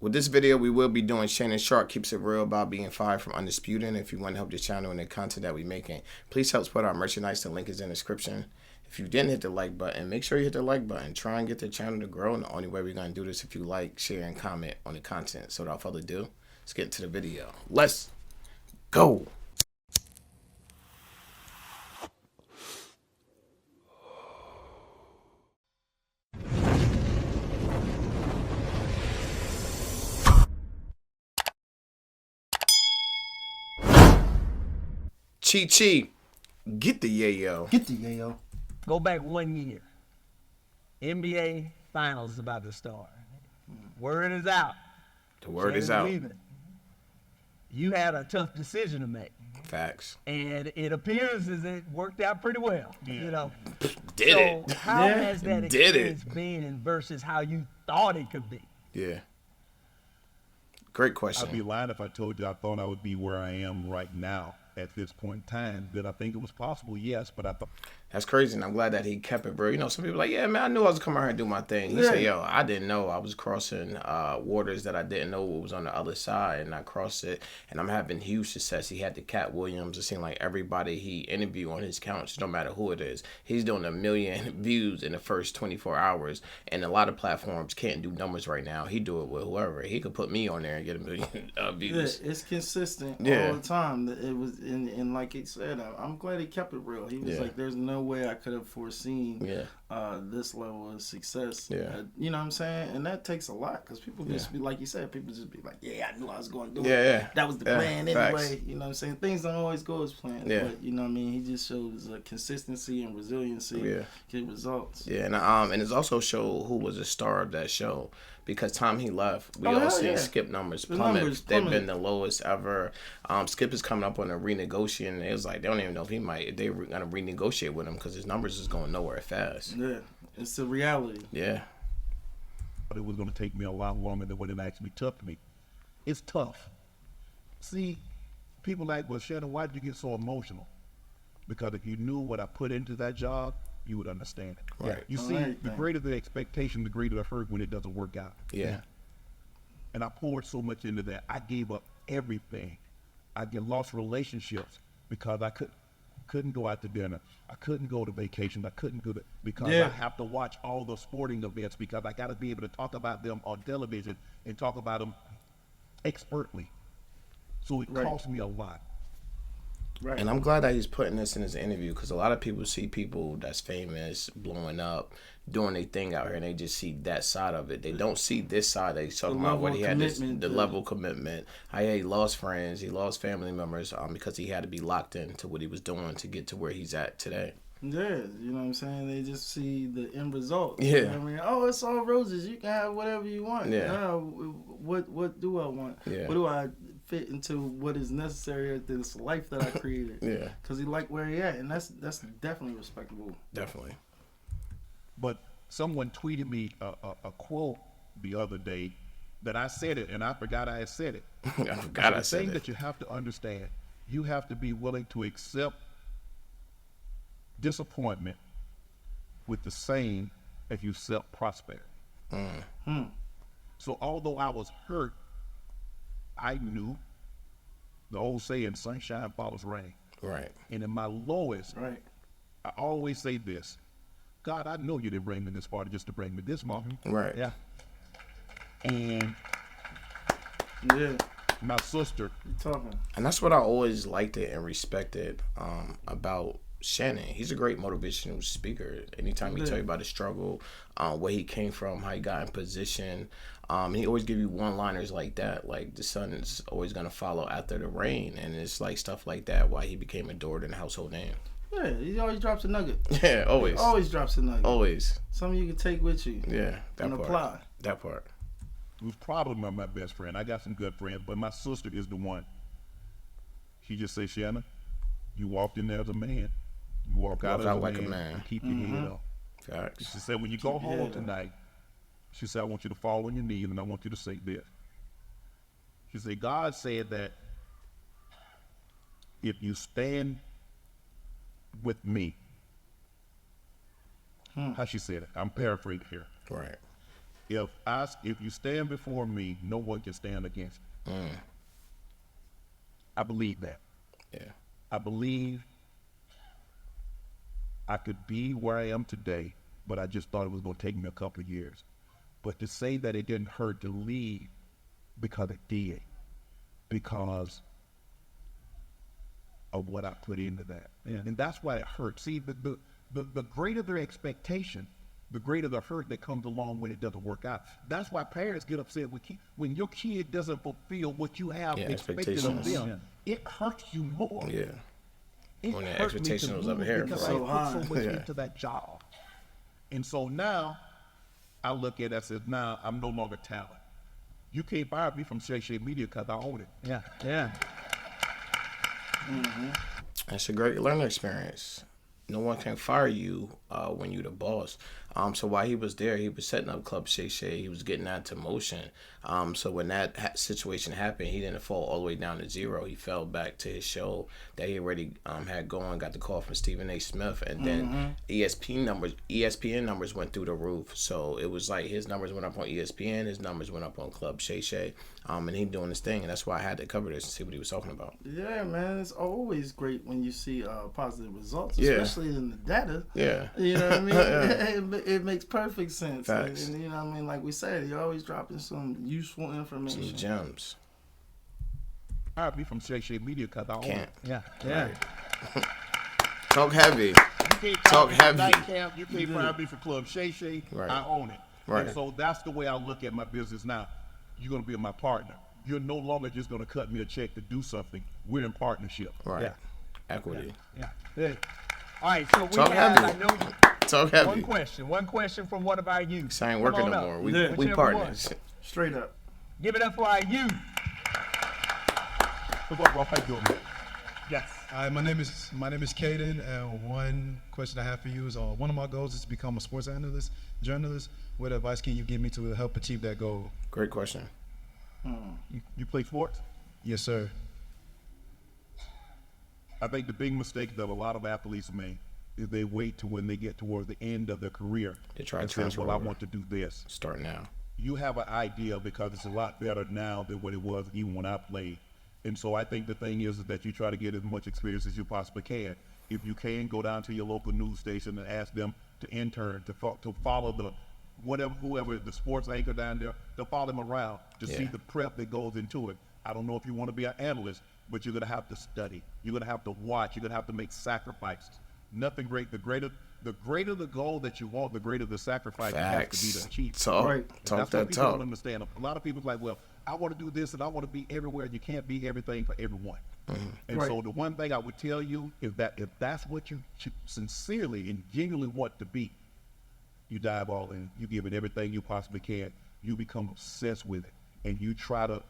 With this video, we will be doing Shannon Sharpe keeps it real about being fired from Undisputed. And if you want to help the channel and the content that we're making, please help support our merchandise. The link is in the description. If you didn't hit the like button, make sure you hit the like button. Try and get the channel to grow. And the only way we're going to do this if you like, share, and comment on the content. So without further ado, let's get into the video. Let's go. Chi, get the yayo. Get the yayo. Go back 1 year. NBA Finals is about to start. Word is out. The word is Shannon out. leaving. You had a tough decision to make. Facts. And it appears as it worked out pretty well. You know. Did so it. How has that Did experience been versus how you thought it could be? Yeah. Great I'd question. be lying if I told you I thought I would be where I am right now at this point in time. Did I think it was possible? Yes, but I thought. That's crazy, and I'm glad that he kept it real. You know, some people are like, yeah, man, I knew I was coming out here and do my thing. He said, yo, I didn't know. I was crossing waters that I didn't know what was on the other side, and I crossed it, and I'm having huge success. He had the Cat Williams. It seemed like everybody he interviewed on his couch, no matter who it is, he's doing 1 million views in the first 24 hours, and a lot of platforms can't do numbers right now. He do it with whoever. He could put me on there and get 1 million views. Yeah, it's consistent Yeah. all the time. It was, and like he said, I'm glad he kept it real. He was Yeah. like, "There's no way I could have foreseen Yeah. this level of success." Yeah. You know what I'm saying? And that takes a lot because people just be like you said. People just be like, "Yeah, I knew I was going to do Yeah, it. yeah. That was the Yeah, plan facts. anyway." You know what I'm saying? Things don't always go as planned. Yeah. But you know what I mean? He just shows consistency and resiliency. Yeah. Get results. Yeah, and it's also show who was a star of that show because time he left, we all hell seen yeah. Skip numbers The plummet. numbers They've been plummeted. the lowest ever. Skip is coming up on a renegotiating. It was like they don't even know if they were gonna renegotiate with him because his numbers is going nowhere fast. Yeah, it's a reality. Yeah, It was going to take me a lot longer than what it actually took me. It's tough. See, people like, well, Shannon, why did you get so emotional? Because if you knew what I put into that job, you would understand it. Right. You On see, the everything. greater the expectation, the greater the hurt when it doesn't work out. yeah, And I poured so much into that. I gave up everything. I lost relationships because I couldn't go out to dinner. I couldn't go to vacation. I couldn't go to, because Yeah. I have to watch all the sporting events because I got to be able to talk about them on television and talk about them expertly. So it Right. cost me a lot. Right. and I'm glad that he's putting this in his interview because a lot of people see people that's famous blowing up, doing their thing out here, and they just see that side of it. They don't see this side that he's talking The about. What level he of had, commitment the to- level of commitment. How he lost friends, he lost family members, because he had to be locked into what he was doing to get to where he's at today. Yeah, you know what I'm saying? They just see the end result. Yeah. You know what I mean, oh, it's all roses. You can have whatever you want. Yeah. What do I want? Yeah. What do I fit into what is necessary at this life that I created? Yeah, Because he liked where he at, and that's definitely respectable. definitely. But someone tweeted me a quote the other day that I said it, and I forgot I had said it. I forgot I The said thing it. that you have to understand, you have to be willing to accept disappointment with the same as you accept prosperity. So although I was hurt, I knew the old saying, sunshine follows rain. Right. And in my lowest, Right. I always say this, God, I know you didn't bring me this far just to bring me this moment. Right. Yeah. And Yeah. my sister, You talking? And that's what I always liked it and respected about Shannon. He's a great motivational speaker. Anytime he tell you about his struggle, where he came from, how he got in position, he always give you one-liners like that. Like the sun is always gonna follow after the rain, and it's like stuff like that. Why he became adored and a household name. Yeah, he always drops a nugget. Yeah, always, Always drops a nugget. always. Something you can take with you Yeah, that and part. apply. That part. who's probably my best friend. I got some good friends, but my sister is the one. She just says, Shannon, you walked in there as a man. You walk out like a man. man. And keep your head up. Facts. She said, when you go your home head up. tonight, she said, I want you to fall on your knees and I want you to say this. She said, God said that if you stand with me, how she said it, I'm paraphrasing here. Right. If you stand before me, no one can stand against you. I believe that. Yeah. I believe I could be where I am today, but I just thought it was going to take me a couple of years. But to say that it didn't hurt to leave, because it did, because of what I put into that. Yeah. And that's why it hurts. See, the greater their expectation, the greater the hurt that comes along when it doesn't work out. That's why parents get upset when your kid doesn't fulfill what you have expected of expectations. them. It hurts you more. Yeah. It When the hurt me expectation to was up lose here, because right? I put so much Yeah. into that job. And so now I look at it, I said, now I'm no longer talent. You can't fire me from Sharpe Media because I own it. Yeah, yeah. It's a great learning experience. No one can fire you when you're the boss. So while he was there, he was setting up Club Shay Shay. He was getting that to motion. So when that situation happened, he didn't fall all the way down to zero. He fell back to his show that he already had going. Got the call from Stephen A. Smith, and then ESPN numbers went through the roof. So it was like his numbers went up on ESPN, his numbers went up on Club Shay Shay, and he doing his thing. And that's why I had to cover this and see what he was talking about. Yeah, man, it's always great when you see positive results, Yeah. especially in the data. Yeah. You know what I mean? Yeah. It makes perfect sense. Facts. And you know what I mean? Like we said, you're always dropping some useful information. Some gems. Fire me from Sharpe Media because I own Can't. it. Yeah, yeah. Talk heavy. You can't Talk fire me heavy. from Nightcap, you can't fire me from Club Shay Shay. Right. I own it. Right. And so that's the way I look at my business now. You're going to be my partner. You're no longer just going to cut me a check to do something. We're in partnership. Right. Yeah. Equity. Yeah. Good. All right, so we Talk have, heavy. I know, Talk heavy. one question from one of our youth. So I ain't Come working on no up. more. We Yeah. we Whichever partners. Straight up. Give it up for our youth. What's up, bro? How you doing, man? Yes. Hi, my name is Caden, and one question I have for you is one of my goals is to become a sports journalist. What advice can you give me to help achieve that goal? Great question. You play sports? Yes, sir. I think the big mistake that a lot of athletes make is they wait to when they get toward the end of their career They try to and say, transfer well, I over. want to do this. Start now. You have an idea because it's a lot better now than what it was even when I played. And so I think the thing is that you try to get as much experience as you possibly can. If you can, go down to your local news station and ask them to intern, to follow the whoever the sports anchor down there, to follow them around to see Yeah. the prep that goes into it. I don't know if you want to be an analyst, but you're going to have to study. You're going to have to watch. You're going to have to make sacrifices. Nothing great. The greater the goal that you want, the greater the sacrifice has to be to achieve. Talk. Right. Talk That's what that people don't talk. understand. A lot of people's like, well, I want to do this and I want to be everywhere. You can't be everything for everyone. And Right. so the one thing I would tell you is that if that's what you sincerely and genuinely want to be, you dive all in. You give it everything you possibly can. You become obsessed with it, and you try to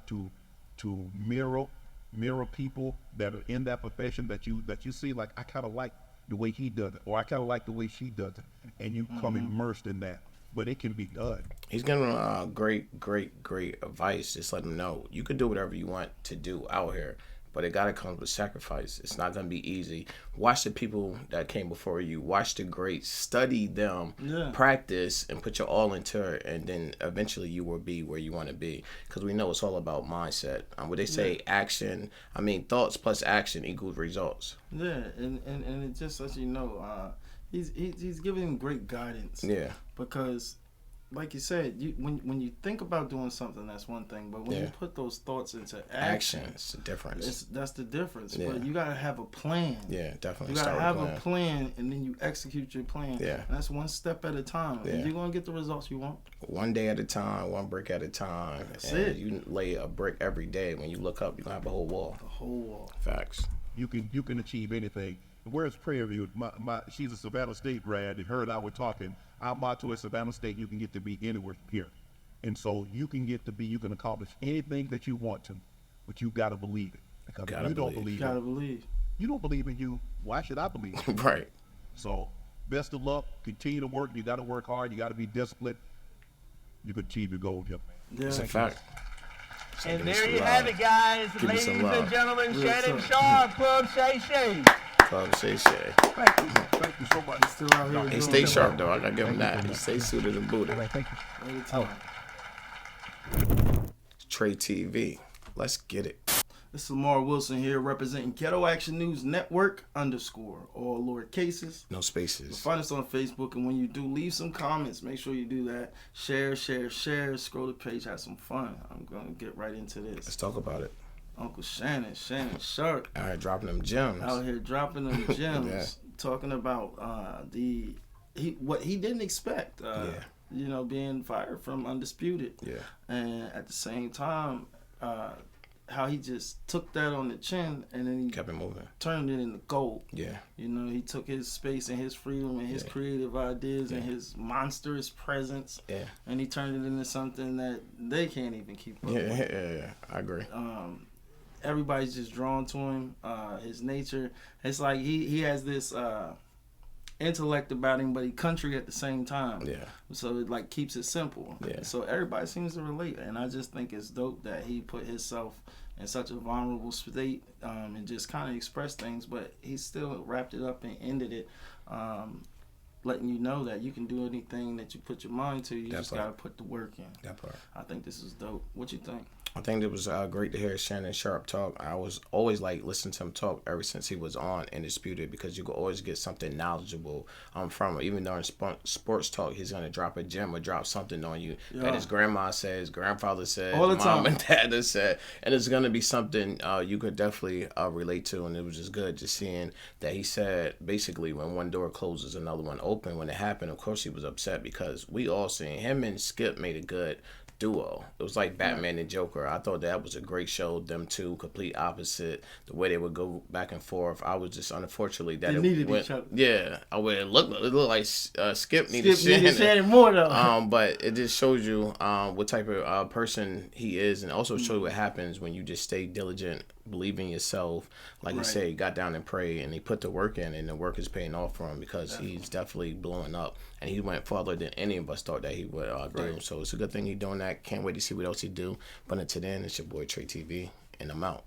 mirror people that are in that profession that you see. Like, I kind of like the way he does it, or I kind of like the way she does it, and you become immersed in that. But it can be done. He's giving great advice. Just let him know you can do whatever you want to do out here, but it gotta come with sacrifice. It's not gonna be easy. Watch the people that came before you. Watch the greats. Study them. Yeah. Practice and put your all into it, and then eventually you will be where you want to be. Because we know it's all about mindset. What they say, action. I mean, thoughts plus action equals results. Yeah, and it just lets you know he's giving great guidance. Yeah. Because, like you said, when you think about doing something, that's one thing. But when you Yeah. put those thoughts into Action. It's the difference. that's the difference. Yeah. But you gotta have a plan. Yeah, definitely. You gotta Start have with a plan, and then you execute your plan. Yeah. And that's one step at a time. Yeah. And you're gonna get the results you want. One day at a time, one brick at a time. That's and it. You lay a brick every day. When you look up, you're going to have a whole wall. The whole wall. Facts. You can achieve anything. Where's Prayer View? She's a Savannah State grad, and her and I were talking. Our motto at Savannah State: you can get to be anywhere here, and so you can accomplish anything that you want to, but you got to believe it. Because if Gotta you don't believe. believe You gotta it, believe. you don't believe in you. Why should I believe it? Right. So, best of luck. Continue to work. You got to work hard. You got to be disciplined. You can achieve your goals, young man. Yeah. It's a fact. And Give me there some you love. have it, guys. Give me Ladies some and love. gentlemen, Real Shannon talk. Sharpe, Club Shay Shay. Conversation. Thank you so much. Still out here. He doing stay it. sharp though. I gotta give him that. He stay suited and booted. All right, thank you. All the time. Trey TV. Let's get it. This is Lamar Wilson here, representing Ghetto Action News Network _ all lower cases. No spaces. Find us on Facebook, and when you do, leave some comments. Make sure you do that. Share. Scroll the page, have some fun. I'm gonna get right into Let's this. talk about it. Uncle Shannon Sharpe, All right, dropping them gems. out here dropping them gems, Yeah. talking about what he didn't expect. You know, being fired from Undisputed. Yeah. And at the same time, how he just took that on the chin and then he Kept it moving. turned it into gold. Yeah. You know, he took his space and his freedom and his creative ideas and his monstrous presence, Yeah. and he turned it into something that they can't even keep up with. Yeah. I agree. Everybody's just drawn to him. His nature, it's like he has this intellect about him, but he country at the same time. Yeah. So it like keeps it simple. Yeah. So everybody seems to relate, and I just think it's dope that he put himself in such a vulnerable state and just kind of expressed things, but he still wrapped it up and ended it, letting you know that you can do anything that you put your mind to. You just gotta put the work in. That part. I think this is dope. What you think? I think it was great to hear Shannon Sharpe talk. I was always like listening to him talk ever since he was on Undisputed, because you could always get something knowledgeable from him. Even during sports talk, he's gonna drop a gem or drop something on you that his grandma said, his grandfather said, All the mom time. and dad has said, and it's gonna be something you could definitely relate to. And it was just good just seeing that he said basically when one door closes, another one open. When it happened, of course he was upset, because we all seen him and Skip made a good duo. It was like Batman and Joker. I thought that was a great show. Them two, complete opposite. The way they would go back and forth. I was just unfortunately that They it needed went, each other. Yeah, it looked like Skip needed Shannon more though. but it just shows you what type of person he is, and also shows you what happens when you just stay diligent, believe in yourself. Like you say, he got down and prayed, and he put the work in, and the work is paying off for him, because he's definitely blowing up, and he went farther than any of us thought that he would do. So it's a good thing he's doing that. Can't wait to see what else he do. But until then, it's your boy Trey TV, and I'm out.